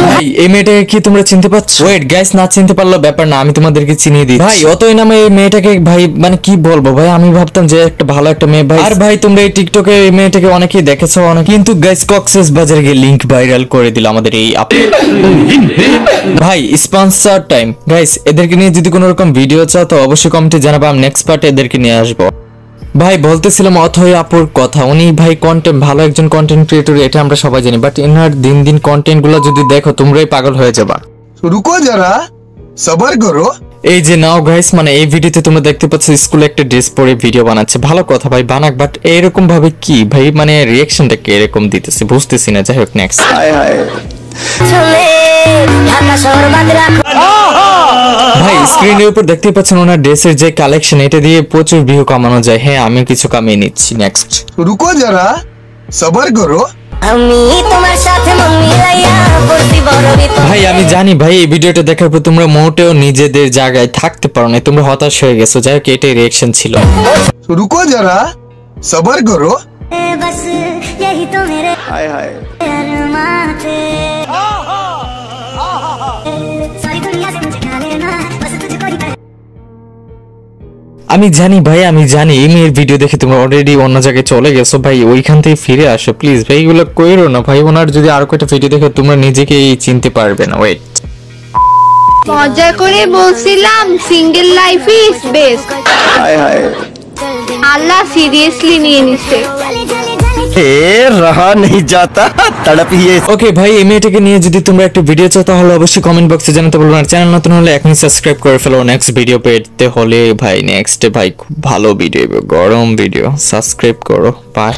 ভাই এই মেয়েটাকে কি তোমরা চিনতে পারছো? ওয়েট গাইস, না চিনতে পারলো ব্যাপার না, আমি তোমাদেরকে চিনিয়ে দিই। ভাই অতই নামে এই মেয়েটাকে ভাই মানে কি বলবো ভাই, আমি ভাবতাম যে একটা ভালো একটা মেয়ে ভাই। আর ভাই তোমরা এই টিকটকে এই মেয়েটাকে অনেকেই দেখেছো অনেক, কিন্তু গাইস কক্সেস বাজারে গিয়ে লিংক ভাইরাল করে দিল আমাদের এই ভাই স্পন্সর টাইম। গাইস এদেরকে নিয়ে যদি কোনো রকম ভিডিও চাও তো অবশ্যই কমেন্টে জানাবো, আমি নেক্সট পার্টে এদেরকে নিয়ে আসবো। ভাই বলতেছিলাম অথই আপুর কথা, উনি ভাই কন্টেন্ট ভালো একজন কন্টেন্ট ক্রিয়েটর, এটা আমরা সবাই জানি, বাট এনার দিন দিন কন্টেন্ট গুলো যদি দেখো তোমরাই পাগল হয়ে যাবা। রুকো যারা, সবার করো। এই যে নাও গাইস, মানে এই ভিডিওতে তোমরা দেখতে পাচ্ছ স্কুলে একটা ড্রেস পরে ভিডিও বানাচ্ছে, ভালো কথা ভাই বানাক, বাট এরকম ভাবে কি ভাই মানে রিয়াকশনটা কি এরকম দিতেছে বুঝতেছি না। যাই হোক নেক্সট। ভাই স্ক্রিনের উপর দেখতে পাচ্ছেন ওনার ড্রেসের যে কালেকশন, এটা দিয়ে প্রচুর ভিউ কামানো যায়। হ্যাঁ আমি কিছু কামিয়ে নিচ্ছি। নেক্সট। রুকো যারা, সবার করো। ভাই আমি জানি ভাই এই ভিডিওটা দেখার পর তোমরা মোটেও নিজেদের জায়গায় থাকতে পারো না, তোমরা হতাশ হয়ে গেছো। যাই হোক এটাই রিয়াকশন ছিল। রুকো যারা, সবার করো। হায় হায়। আমি জানি ভাই, আমি জানি এই মেয়ের ভিডিও দেখে তোমরা অলরেডি অন্য জায়গায় চলে গেছো। ভাই ওইখান থেকে ফিরে আসো প্লিজ ভাই, এগুলো কইরো না ভাই। ওনার যদি আরো কয়েকটা ভিডিও দেখো তোমরা নিজেকেই চিনতে পারবে না। ওয়েট, মজা করে বলছিলাম সিঙ্গেল লাইফ ইজ বেস্ট। হায় হায়। আল্লাহ সিরিয়াসলি নিয়ে নিছে। रहा नहीं जाता तड़प ये। ওকে ভাই এই মেয়েটাকে নিয়ে যদি তোমরা একটা ভিডিও চাও তাহলে অবশ্যই কমেন্ট বক্সে জানাতে বলবো। আর চ্যানেল নতুন হলে এখনই সাবস্ক্রাইব করে ফেলো। নেক্সট ভিডিও পেতে হলে ভাই নেক্সট ভাই খুব ভালো ভিডিও, গরম ভিডিও, সাবস্ক্রাইব করো। বাই।